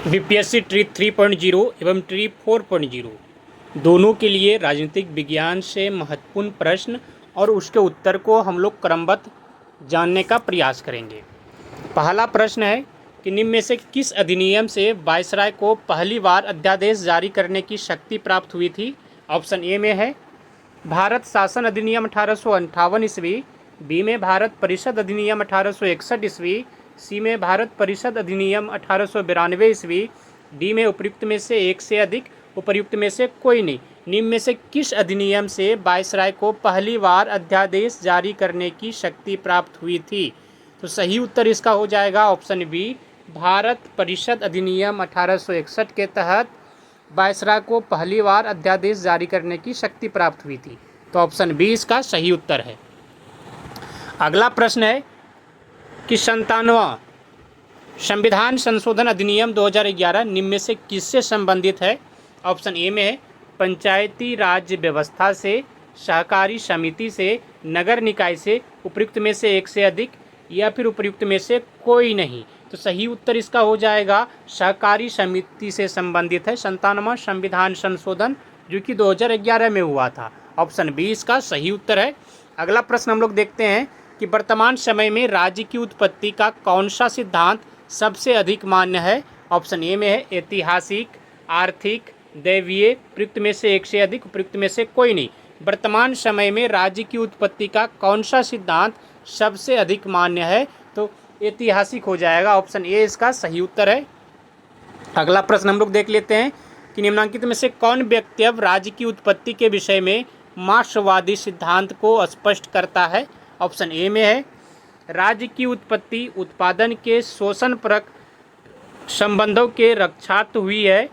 BPSC tree 3.0 एवं tree 4.0 दोनों के लिए राजनीतिक विज्ञान से महत्वपूर्ण प्रश्न और उसके उत्तर को हम लोग क्रमबद्ध जानने का प्रयास करेंगे। पहला प्रश्न है कि निम्न में से किस अधिनियम से वायसराय को पहली बार अध्यादेश जारी करने की शक्ति प्राप्त हुई थी। ऑप्शन ए में है भारत शासन अधिनियम 1858 ईस्वी, बी में भारत परिषद अधिनियम 1861 ईस्वी, सी में भारत परिषद अधिनियम 1892 ईस्वी, डी में उपयुक्त में से एक से अधिक, उपर्युक्त में से कोई नहीं। निम्न में से किस अधिनियम से वायसराय को पहली बार अध्यादेश जारी करने की शक्ति प्राप्त हुई थी। तो सही उत्तर इसका हो जाएगा ऑप्शन बी, भारत परिषद अधिनियम 1861 के तहत वायसराय को पहली बार अध्यादेश जारी करने की शक्ति प्राप्त हुई थी। तो ऑप्शन बी इसका सही उत्तर है। अगला प्रश्न है कि 97वां संविधान संशोधन अधिनियम 2011 निम्न में से किससे संबंधित है। ऑप्शन ए में है पंचायती राज व्यवस्था से, सहकारी समिति से, नगर निकाय से, उपयुक्त में से एक से अधिक, या फिर उपयुक्त में से कोई नहीं। तो सही उत्तर इसका हो जाएगा सहकारी समिति से संबंधित है 97वां संविधान संशोधन, जो कि 2011 में हुआ था। ऑप्शन बी इसका सही उत्तर है। अगला प्रश्न हम लोग देखते हैं कि वर्तमान समय में राज्य की उत्पत्ति का कौन सा सिद्धांत सबसे अधिक मान्य है। ऑप्शन ए में है ऐतिहासिक, आर्थिक, दैवीय, उपयुक्त में से एक से अधिक, उपयुक्त में से कोई नहीं। वर्तमान समय में राज्य की उत्पत्ति का कौन सा सिद्धांत सबसे अधिक मान्य है। तो ऐतिहासिक हो जाएगा, ऑप्शन ए इसका सही उत्तर है। अगला प्रश्न हम लोग देख लेते हैं कि निम्नलिखित में से कौन व्यक्ति अब राज्य की उत्पत्ति के विषय में मार्क्सवादी सिद्धांत को स्पष्ट करता है। ऑप्शन ए में है राज्य की उत्पत्ति उत्पादन के शोषणपरक संबंधों के रक्षार्थ हुई है,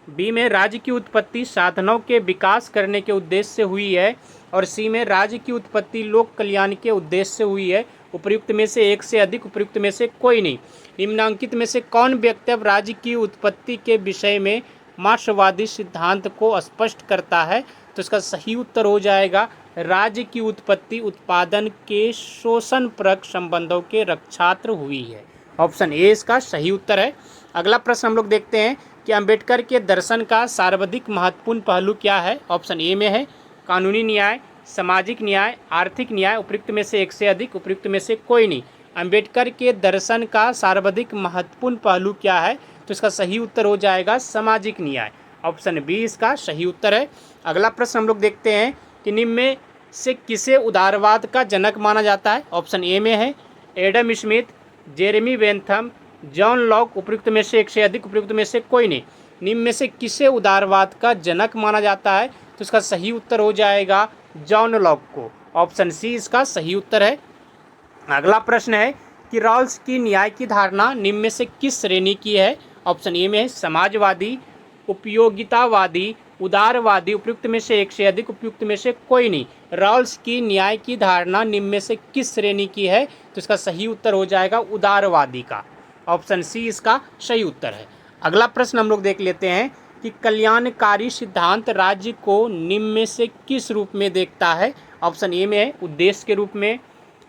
बी में राज्य की उत्पत्ति साधनों के विकास करने के उद्देश्य से हुई है, और सी में राज्य की उत्पत्ति लोक कल्याण के उद्देश्य से हुई है। उपयुक्त में से एक से अधिक, उपयुक्त में से कोई नहीं। निम्नांकित में से कौन व्यक्ति अब राज्य की उत्पत्ति के विषय में मार्क्सवादी सिद्धांत को स्पष्ट करता है। तो इसका सही उत्तर हो जाएगा राज्य की उत्पत्ति उत्पादन के शोषणपरक संबंधों के रक्षार्थ हुई है। ऑप्शन ए इसका सही उत्तर है। अगला प्रश्न हम लोग देखते हैं कि अंबेडकर के दर्शन का सर्वाधिक महत्वपूर्ण पहलू क्या है। ऑप्शन ए में है कानूनी न्याय, सामाजिक न्याय, आर्थिक न्याय, उपयुक्त में से एक से अधिक, उपयुक्त में से कोई नहीं। अंबेडकर के दर्शन का सर्वाधिक महत्वपूर्ण पहलू क्या है। तो इसका सही उत्तर हो जाएगा सामाजिक न्याय। ऑप्शन बी इसका सही उत्तर है। अगला प्रश्न हम लोग देखते हैं कि निम्न में से किसे उदारवाद का जनक माना जाता है। ऑप्शन ए में है Adam Smith, Jeremy Bentham, John Locke, उपयुक्त में से एक से अधिक, उपयुक्त में से कोई नहीं। निम्न में से किसे उदारवाद का जनक माना जाता है। तो इसका सही उत्तर हो जाएगा जॉन लॉक को। ऑप्शन सी इसका सही उत्तर है। अगला प्रश्न है कि रॉल्स की न्याय की धारणा निम्न में से किस श्रेणी की है। ऑप्शन ए में है समाजवादी, उपयोगितावादी, उदारवादी, उपयुक्त में से एक से अधिक, उपयुक्त में से कोई नहीं। रॉल्स की न्याय की धारणा निम्न में से किस श्रेणी की है। तो इसका सही उत्तर हो जाएगा उदारवादी का। ऑप्शन सी इसका सही उत्तर है। अगला प्रश्न हम लोग देख लेते हैं कि कल्याणकारी सिद्धांत राज्य को निम्न में से किस रूप में देखता है। ऑप्शन ए में है उद्देश्य के रूप में,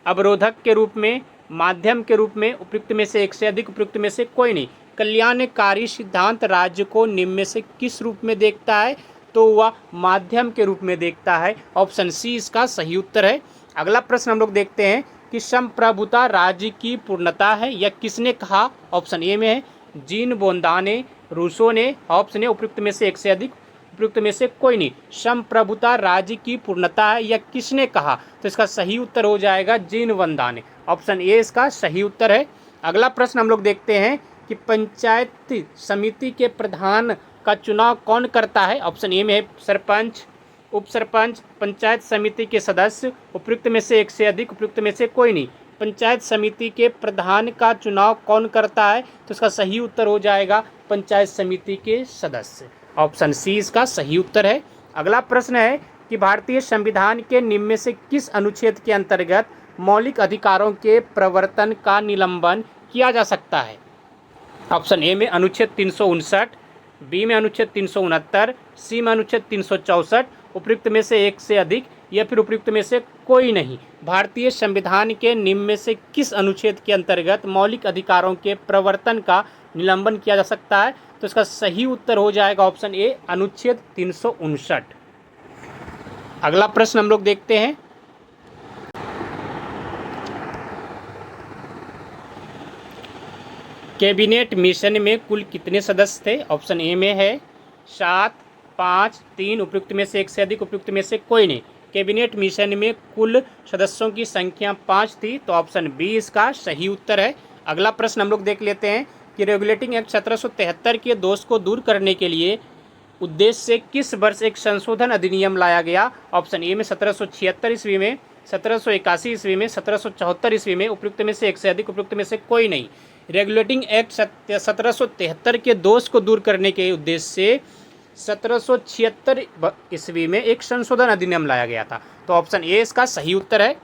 अवरोधक के रूप में, माध्यम के रूप में, उपयुक्त में से एक से अधिक, उपयुक्त में से कोई नहीं। कल्याणकारी सिद्धांत राज्य को निम्न में से किस रूप में देखता है। तो वह माध्यम के रूप में देखता है। ऑप्शन सी इसका सही उत्तर है। अगला प्रश्न हम लोग देखते हैं कि संप्रभुता राज्य की पूर्णता है, यह किसने कहा। ऑप्शन ए में है जीन बोंदा ने, रूसो ने, हॉब्स ने, उपयुक्त में से एक से अधिक, उपयुक्त में से कोई नहीं। संप्रभुता राज्य की पूर्णता है, यह किसने कहा। तो इसका सही उत्तर हो जाएगा जीन बोंदा ने। ऑप्शन ए इसका सही उत्तर है। अगला प्रश्न हम लोग देखते हैं कि पंचायत समिति के प्रधान का चुनाव कौन करता है। ऑप्शन ए में है सरपंच, उप सरपंच, पंचायत समिति के सदस्य, उपयुक्त में से एक से अधिक, उपयुक्त में से कोई नहीं। पंचायत समिति के प्रधान का चुनाव कौन करता है। तो इसका सही उत्तर हो जाएगा पंचायत समिति के सदस्य। ऑप्शन सी इसका सही उत्तर है। अगला प्रश्न है कि भारतीय संविधान के निम्न में से किस अनुच्छेद के अंतर्गत मौलिक अधिकारों के प्रवर्तन का निलंबन किया जा सकता है। ऑप्शन ए में अनुच्छेद 359, बी में अनुच्छेद 369, सी में अनुच्छेद 364, उपयुक्त में से एक से अधिक, या फिर उपयुक्त में से कोई नहीं। भारतीय संविधान के निम्न में से किस अनुच्छेद के अंतर्गत मौलिक अधिकारों के प्रवर्तन का निलंबन किया जा सकता है? तो इसका सही उत्तर हो जाएगा ऑप्शन ए, अनुच्छेद 359। अगला प्रश्न हम लोग देखते हैं। कैबिनेट मिशन में कुल कितने सदस्य थे? ऑप्शन ए में है 7, 5, 3, उपयुक्त में से एक से अधिक, उपयुक्त में से कोई नहीं। कैबिनेट मिशन में कुल सदस्यों की संख्या 5 थी, तो ऑप्शन बी इसका सही उत्तर है। अगला प्रश्न हम लोग देख लेते हैं कि रेगुलेटिंग एक्ट 1773 के दोष को दूर करने के लिए उद्देश्य से किस वर्ष एक संशोधन अधिनियम लाया गया? ऑप्शन ए में 1776 ईस्वी में, 1781 ईस्वी में, 1774 ईस्वी में, उपयुक्त में से एक से अधिक, उपयुक्त में से कोई नहीं। रेगुलेटिंग एक्ट 1773 के दोष को दूर करने के उद्देश्य से 1776 ईस्वी में एक संशोधन अधिनियम लाया गया था, तो ऑप्शन ए इसका सही उत्तर है।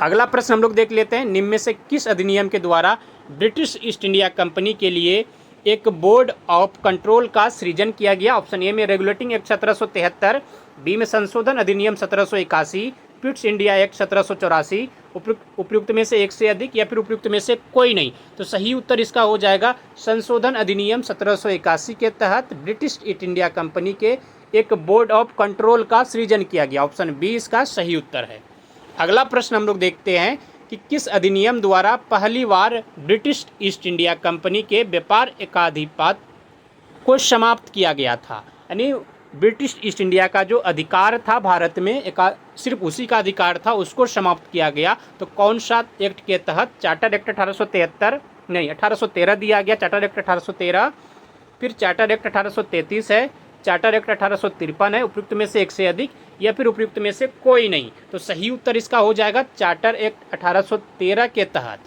अगला प्रश्न हम लोग देख लेते हैं। निम्न में से किस अधिनियम के द्वारा ब्रिटिश ईस्ट इंडिया कंपनी के लिए एक बोर्ड ऑफ कंट्रोल का सृजन किया गया? ऑप्शन ए में रेगुलेटिंग एक्ट 1773, बी में संशोधन अधिनियम 1781, पिट्स इंडिया एक्ट 1784, उपयुक्त में से एक से अधिक या फिर उपयुक्त में से कोई नहीं। तो सही उत्तर इसका हो जाएगा संशोधन अधिनियम 1781 के तहत ब्रिटिश ईस्ट इंडिया कंपनी के एक बोर्ड ऑफ कंट्रोल का सृजन किया गया। ऑप्शन बी इसका सही उत्तर है। अगला प्रश्न हम लोग देखते हैं कि किस अधिनियम द्वारा पहली बार ब्रिटिश ईस्ट इंडिया कंपनी के व्यापार एकाधिपत्य को समाप्त किया गया था? यानी ब्रिटिश ईस्ट इंडिया का जो अधिकार था भारत में, सिर्फ उसी का अधिकार था, उसको समाप्त किया गया। तो कौन सा एक्ट के तहत? चार्टर एक्ट 1813 दिया गया, चार्टर एक्ट 1813, फिर चार्टर एक्ट 1833 है, चार्टर एक्ट 1853 है, उपयुक्त में से एक से अधिक या फिर उपयुक्त में से कोई नहीं। तो सही उत्तर इसका हो जाएगा चार्टर एक्ट 1813 के तहत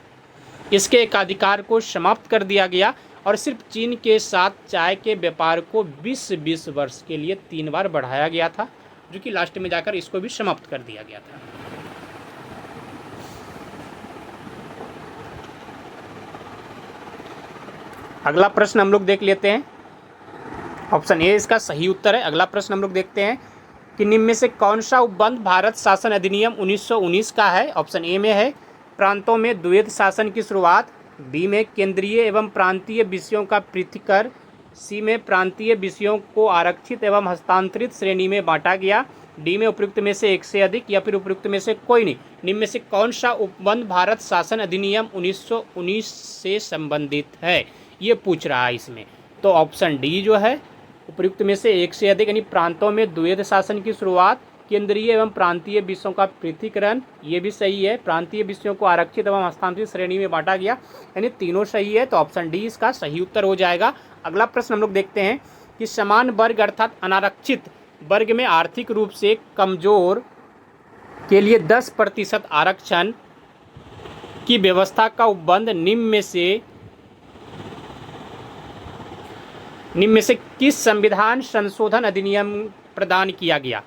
इसके एकाधिकार को समाप्त कर दिया गया और सिर्फ चीन के साथ चाय के व्यापार को 20 वर्ष के लिए 3 बार बढ़ाया गया था, जो कि लास्ट में जाकर इसको भी समाप्त कर दिया गया था। अगला प्रश्न हम लोग देख लेते हैं। ऑप्शन ए इसका सही उत्तर है। अगला प्रश्न हम लोग देखते हैं कि निम्न में से कौन सा उपबंध भारत शासन अधिनियम 1919 का है? ऑप्शन ए में है प्रांतों में द्वैध शासन की शुरुआत, बी में केंद्रीय एवं प्रांतीय विषयों का पृथक्करण, सी में प्रांतीय विषयों को आरक्षित एवं हस्तांतरित श्रेणी में बांटा गया, डी में उपयुक्त में से एक से अधिक या फिर उपयुक्त में से कोई नहीं। निम्न में से कौन सा उपबंध भारत शासन अधिनियम 1919 से संबंधित है, ये पूछ रहा है इसमें। तो ऑप्शन डी जो है, उपयुक्त में से एक से अधिक, यानी प्रांतों में द्वैध शासन की शुरुआत, केंद्रीय एवं प्रांतीय विषयों का पृथक्करण, ये भी सही है, प्रांतीय विषयों को आरक्षित एवं हस्तांतरित श्रेणी में बांटा गया, यानी तीनों सही है। तो ऑप्शन डी इसका सही उत्तर हो जाएगा। अगला प्रश्न हम लोग देखते हैं कि समान वर्ग अर्थात अनारक्षित वर्ग में आर्थिक रूप से कमजोर के लिए 10% आरक्षण की व्यवस्था का उपबंध निम्न में से किस संविधान संशोधन अधिनियम प्रदान किया गया?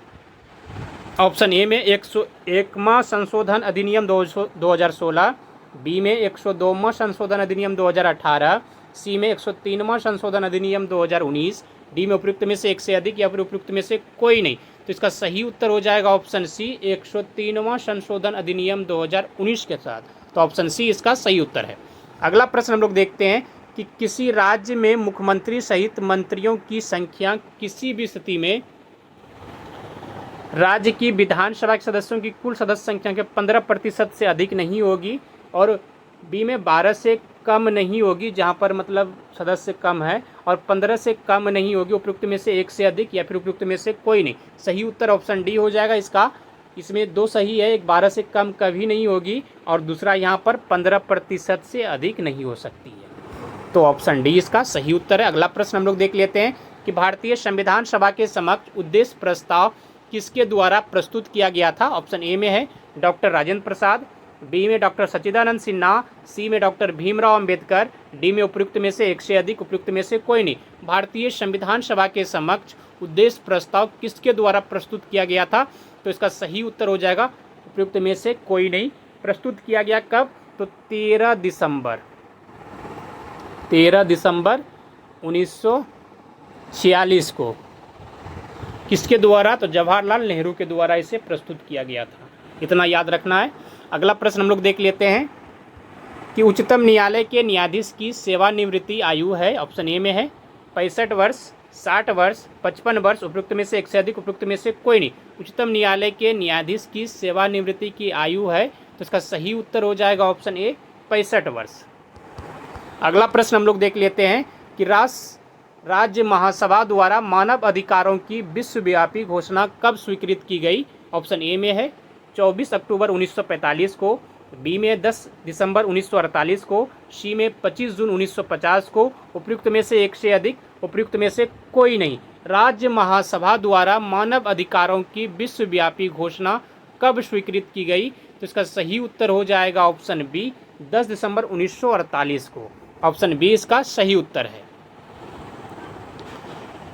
ऑप्शन ए में 101वां संशोधन अधिनियम 2016, बी में 102वां संशोधन अधिनियम 2018, सी में 103वां संशोधन अधिनियम 2019, डी में उपयुक्त में से एक से अधिक या फिर उपयुक्त में से कोई नहीं। तो इसका सही उत्तर हो जाएगा ऑप्शन सी, 103वां संशोधन अधिनियम 2019 के साथ। तो ऑप्शन सी इसका सही उत्तर है। अगला प्रश्न हम लोग देखते हैं कि किसी राज्य में मुख्यमंत्री सहित मंत्रियों की संख्या किसी भी स्थिति में राज्य की विधानसभा के सदस्यों की कुल सदस्य संख्या के 15% से अधिक नहीं होगी, और बी में 12 से कम नहीं होगी जहां पर मतलब सदस्य कम है, और 15 से कम नहीं होगी, उपयुक्त में से एक से अधिक या फिर उपयुक्त में से कोई नहीं। सही उत्तर ऑप्शन डी हो जाएगा इसका। इसमें दो सही है, एक 12 से कम कभी नहीं होगी और दूसरा यहाँ पर 15% से अधिक नहीं हो सकती है। तो ऑप्शन डी इसका सही उत्तर है। अगला प्रश्न हम लोग देख लेते हैं कि भारतीय संविधान सभा के समक्ष उद्देश्य प्रस्ताव किसके द्वारा प्रस्तुत किया गया था? ऑप्शन ए में है डॉक्टर राजेंद्र प्रसाद, बी में डॉक्टर सच्चिदानंद सिन्हा, सी में डॉक्टर भीमराव अंबेडकर, डी में उपयुक्त में से एक से अधिक, उपयुक्त में से कोई नहीं। भारतीय संविधान सभा के समक्ष उद्देश्य प्रस्ताव किसके द्वारा प्रस्तुत किया गया था? तो इसका सही उत्तर हो जाएगा उपयुक्त में से कोई नहीं। प्रस्तुत किया गया कब? तो 13 दिसंबर 1946 को। किसके द्वारा? तो जवाहरलाल नेहरू के द्वारा इसे प्रस्तुत किया गया था। इतना याद रखना है। अगला प्रश्न हम लोग देख लेते हैं कि उच्चतम न्यायालय के न्यायाधीश की सेवानिवृत्ति आयु है। ऑप्शन ए में है 65 वर्ष, 60 वर्ष, 55 वर्ष, उपयुक्त में से एक से अधिक, उपयुक्त में से कोई नहीं। उच्चतम न्यायालय के न्यायाधीश की सेवानिवृत्ति की आयु है, तो इसका सही उत्तर हो जाएगा ऑप्शन ए 65 वर्ष। अगला प्रश्न हम लोग देख लेते हैं कि राज्य महासभा द्वारा मानव अधिकारों की विश्वव्यापी घोषणा कब स्वीकृत की गई। ऑप्शन ए में है 24 अक्टूबर 1945 को, बी में 10 दिसंबर 1948 को, सी में 25 जून 1950 को, उपयुक्त में से एक से अधिक, उपयुक्त में से कोई नहीं। राज्य महासभा द्वारा मानव अधिकारों की विश्वव्यापी घोषणा कब स्वीकृत की गई, तो इसका सही उत्तर हो जाएगा ऑप्शन बी 10 दिसंबर 1948 को। ऑप्शन बी इसका सही उत्तर है।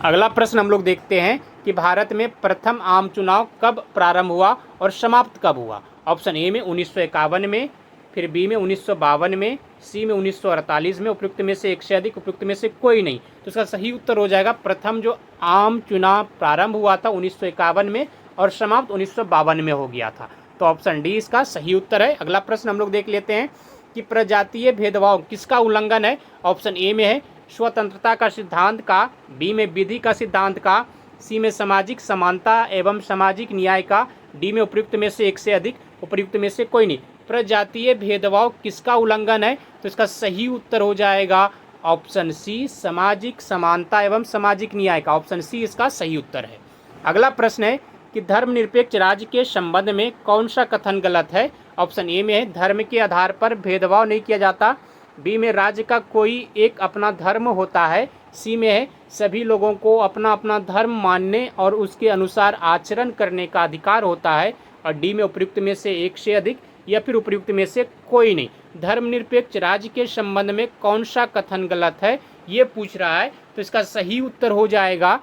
अगला प्रश्न हम लोग देखते हैं कि भारत में प्रथम आम चुनाव कब प्रारंभ हुआ और समाप्त कब हुआ। ऑप्शन ए में 1951 में, फिर बी में 1952 में, सी में 1948 में, उपयुक्त में से एक से अधिक, उपयुक्त में से कोई नहीं। तो इसका सही उत्तर हो जाएगा प्रथम जो आम चुनाव प्रारंभ हुआ था 1951 में और समाप्त 1952 में हो गया था। तो ऑप्शन डी इसका सही उत्तर है। अगला प्रश्न हम लोग देख लेते हैं कि प्रजातीय भेदभाव किसका उल्लंघन है। ऑप्शन ए में है स्वतंत्रता का सिद्धांत का, बी में विधि का सिद्धांत का, सी में सामाजिक समानता एवं सामाजिक न्याय का, डी में उपयुक्त में से एक से अधिक, उपयुक्त में से कोई नहीं। प्रजातीय भेदभाव किसका उल्लंघन है, तो इसका सही उत्तर हो जाएगा ऑप्शन सी सामाजिक समानता एवं सामाजिक न्याय का। ऑप्शन सी इसका सही उत्तर है। अगला प्रश्न है कि धर्मनिरपेक्ष राज्य के संबंध में कौन सा कथन गलत है। ऑप्शन ए में है धर्म के आधार पर भेदभाव नहीं किया जाता, बी में राज्य का कोई एक अपना धर्म होता है, सी में है सभी लोगों को अपना अपना धर्म मानने और उसके अनुसार आचरण करने का अधिकार होता है, और डी में उपयुक्त में से एक से अधिक या फिर उपयुक्त में से कोई नहीं। धर्मनिरपेक्ष राज्य के संबंध में कौन सा कथन गलत है ये पूछ रहा है, तो इसका सही उत्तर हो जाएगा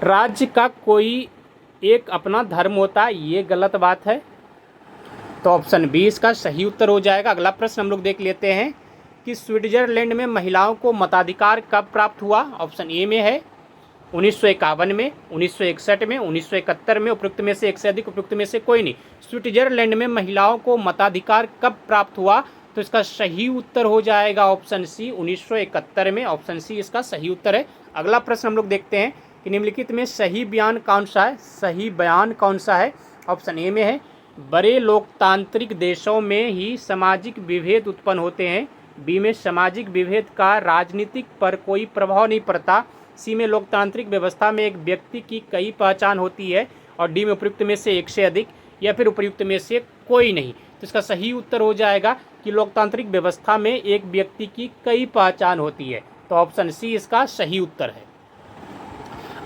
राज्य का कोई एक अपना धर्म होता है, ये गलत बात है। तो ऑप्शन बी इसका सही उत्तर हो जाएगा। अगला प्रश्न हम लोग देख लेते हैं कि स्विट्जरलैंड में महिलाओं को मताधिकार कब प्राप्त हुआ। ऑप्शन ए में है 1951 में, 1961 में, 1971 में, उपयुक्त में से एक से अधिक, उपयुक्त में से कोई नहीं। स्विट्जरलैंड में महिलाओं को मताधिकार कब प्राप्त हुआ, तो इसका सही उत्तर हो जाएगा ऑप्शन सी 1971 में। ऑप्शन सी इसका सही उत्तर है। अगला प्रश्न हम लोग देखते हैं कि निम्नलिखित में सही बयान कौन सा है। सही बयान कौन सा है। ऑप्शन ए में है बड़े लोकतांत्रिक देशों में ही सामाजिक विभेद उत्पन्न होते हैं, बी में सामाजिक विभेद का राजनीतिक पर कोई प्रभाव नहीं पड़ता, सी में लोकतांत्रिक व्यवस्था में एक व्यक्ति की कई पहचान होती है, और डी में उपयुक्त में से एक से अधिक या फिर उपयुक्त में से कोई नहीं। तो इसका सही उत्तर हो जाएगा कि लोकतांत्रिक व्यवस्था में एक व्यक्ति की कई पहचान होती है। तो ऑप्शन सी इसका सही उत्तर है।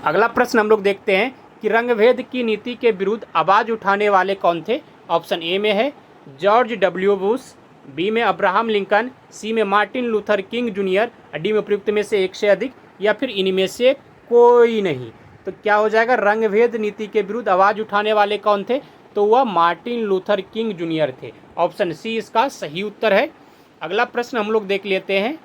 अगला प्रश्न हम लोग देखते हैं कि रंगभेद की नीति के विरुद्ध आवाज उठाने वाले कौन थे। ऑप्शन ए में है जॉर्ज डब्ल्यू बुश, बी में अब्राहम लिंकन, सी में Martin Luther king junior, D में उपयुक्त में से एक से अधिक या फिर इनमें से कोई नहीं। तो क्या हो जाएगा, रंगभेद नीति के विरुद्ध आवाज उठाने वाले कौन थे, तो वह मार्टिन लूथर किंग जूनियर थे। ऑप्शन सी इसका सही उत्तर है। अगला प्रश्न हम लोग देख लेते हैं,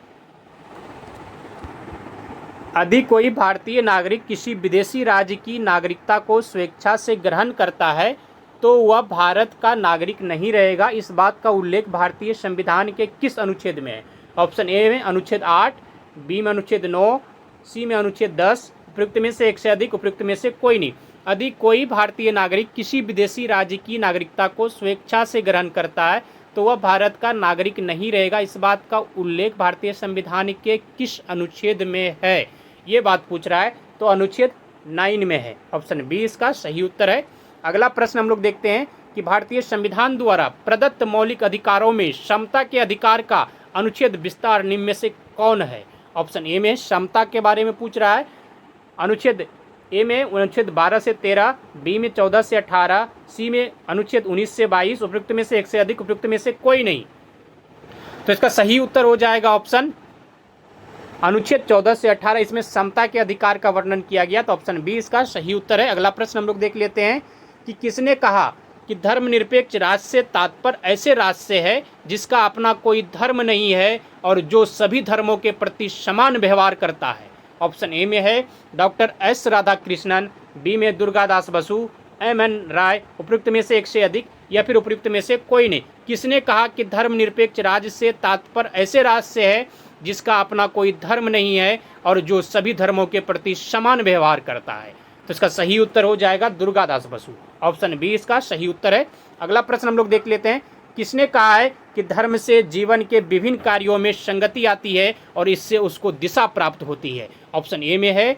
यदि कोई भारतीय नागरिक किसी विदेशी राज्य की नागरिकता को स्वेच्छा से ग्रहण करता है तो वह भारत का नागरिक नहीं रहेगा। इस बात का उल्लेख भारतीय संविधान के किस अनुच्छेद में है। ऑप्शन ए में अनुच्छेद 8, बी में अनुच्छेद 9, सी में अनुच्छेद 10, उपयुक्त में से एक से अधिक, उपयुक्त में से कोई नहीं। यदि कोई भारतीय नागरिक किसी विदेशी राज्य की नागरिकता को स्वेच्छा से ग्रहण करता है तो वह भारत का नागरिक नहीं रहेगा। इस बात का उल्लेख भारतीय संविधान के किस अनुच्छेद में है, ये बात पूछ रहा है। तो अनुच्छेद 9 में है। ऑप्शन बी इसका सही उत्तर है। अगला प्रश्न हम लोग देखते हैं कि भारतीय संविधान द्वारा प्रदत्त मौलिक अधिकारों में समता के अधिकार का अनुच्छेद विस्तार निम्न में से कौन है। ऑप्शन ए में समता के बारे में पूछ रहा है। अनुच्छेद ए में अनुच्छेद 12 से 13, बी में 14 से 18, सी में अनुच्छेद 19 से 22, उपयुक्त में से एक से अधिक, उपयुक्त में से कोई नहीं। तो इसका सही उत्तर हो जाएगा ऑप्शन अनुच्छेद 14 से 18, इसमें समता के अधिकार का वर्णन किया गया। तो ऑप्शन बी इसका सही उत्तर है। अगला प्रश्न हम लोग देख लेते हैं कि किसने कहा कि धर्मनिरपेक्ष राष्ट्र से तात्पर्य ऐसे राष्ट्र से है जिसका अपना कोई धर्म नहीं है और जो सभी धर्मों के प्रति समान व्यवहार करता है। ऑप्शन ए में है डॉक्टर एस राधाकृष्णन, बी में दुर्गादास बसु, एम.एन. राय, उपयुक्त में से एक से अधिक या फिर उपयुक्त में से कोई नहीं। किसने कहा कि धर्मनिरपेक्ष राज्य से तात्पर्य ऐसे राज्य से है जिसका अपना कोई धर्म नहीं है और जो सभी धर्मों के प्रति समान व्यवहार करता है? तो इसका सही उत्तर हो जाएगा दुर्गादास बसु। ऑप्शन बी इसका सही उत्तर है। अगला प्रश्न हम लोग देख लेते हैं। किसने कहा है कि धर्म से जीवन के विभिन्न कार्यों में संगति आती है और इससे उसको दिशा प्राप्त होती है? ऑप्शन ए में है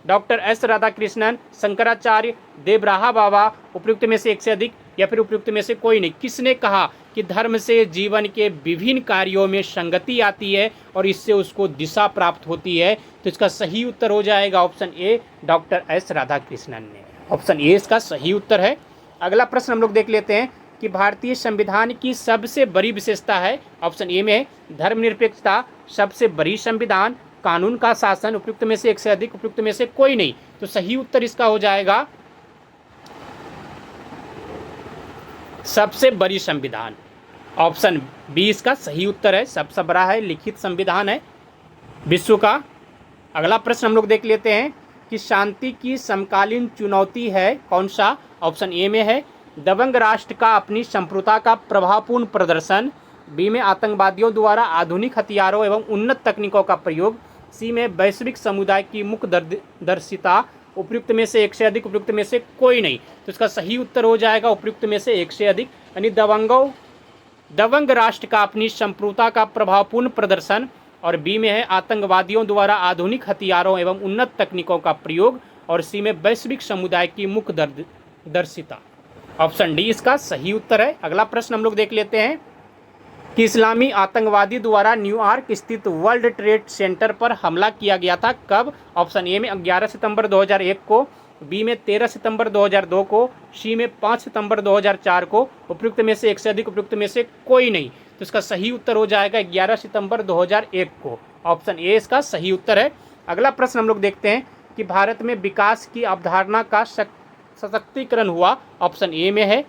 डॉक्टर एस राधाकृष्णन, शंकराचार्य, देवराहा बाबा, उपयुक्त में से एक से अधिक या फिर उपयुक्त में से कोई नहीं। किसने कहा कि धर्म से जीवन के विभिन्न कार्यों में संगति आती है और इससे उसको दिशा प्राप्त होती है? तो इसका सही उत्तर हो जाएगा option A, doctor S Radhakrishnan ने। ऑप्शन ए इसका सही उत्तर है। अगला प्रश्न हम लोग देख लेते हैं कि भारतीय संविधान की सबसे बड़ी विशेषता है। ऑप्शन ए में है धर्मनिरपेक्षता, सबसे बड़ी संविधान, कानून का शासन, उपयुक्त में से एक से अधिक, उपयुक्त में से कोई नहीं। तो सही उत्तर इसका हो जाएगा सबसे बड़ी संविधान। ऑप्शन बी इसका सही उत्तर है। सबसे बड़ा है, लिखित संविधान है विश्व का। अगला प्रश्न हम लोग देख लेते हैं कि शांति की समकालीन चुनौती है कौन सा? ऑप्शन ए में है दबंग राष्ट्र का अपनी संप्रभुता का प्रभावपूर्ण प्रदर्शन, बी में आतंकवादियों द्वारा आधुनिक हथियारों एवं उन्नत तकनीकों का प्रयोग, सी में वैश्विक समुदाय की मुखदर्शिता, उपयुक्त में से एक से अधिक, उपयुक्त में से कोई नहीं। तो इसका सही उत्तर हो जाएगा उपयुक्त में से एक से अधिक, यानी दबंग राष्ट्र का अपनी संप्रभुता का प्रभावपूर्ण प्रदर्शन, और बी में है आतंकवादियों द्वारा आधुनिक हथियारों एवं उन्नत तकनीकों का प्रयोग, और सी में वैश्विक समुदाय की मुखदर्शिता। ऑप्शन डी इसका सही उत्तर है। अगला प्रश्न हम लोग देख लेते हैं कि इस्लामी आतंकवादी द्वारा न्यूयॉर्क स्थित वर्ल्ड ट्रेड सेंटर पर हमला किया गया था कब? ऑप्शन ए में 11 सितंबर 2001 को, बी में 13 सितंबर 2002 को, सी में 5 सितंबर 2004 को, उपयुक्त में से एक से अधिक, उपयुक्त में से कोई नहीं। तो इसका सही उत्तर हो जाएगा 11 सितंबर 2001 को। ऑप्शन ए इसका सही उत्तर है। अगला प्रश्न हम लोग देखते हैं कि भारत में विकास की अवधारणा का सशक्तिकरण हुआ। ऑप्शन ए में है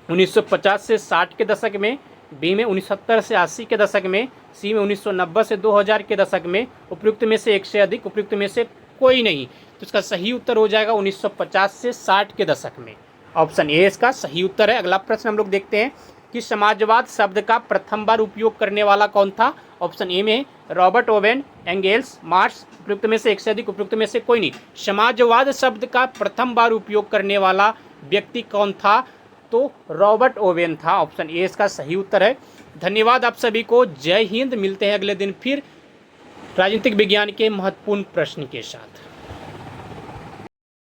1950 से 60 के दशक में, बी में 1970 से 80 के दशक में, सी में 1990 से 2000 के दशक में, उपयुक्त में से एक से अधिक, उपयुक्त में से कोई नहीं। तो इसका सही उत्तर हो जाएगा 1950 से 60 के दशक में। ऑप्शन ए इसका सही उत्तर है। अगला प्रश्न हम लोग देखते हैं कि समाजवाद शब्द का प्रथम बार उपयोग करने वाला कौन था? ऑप्शन ए में रॉबर्ट ओवेन, एंगेल्स, मार्क्स, उपयुक्त में से एक से अधिक, उपयुक्त में से कोई नहीं। समाजवाद शब्द का प्रथम बार उपयोग करने वाला व्यक्ति कौन था? तो रॉबर्ट ओवेन था। ऑप्शन ए इसका सही उत्तर है। धन्यवाद आप सभी को। जय हिंद। मिलते हैं अगले दिन फिर राजनीतिक विज्ञान के महत्वपूर्ण प्रश्न के साथ।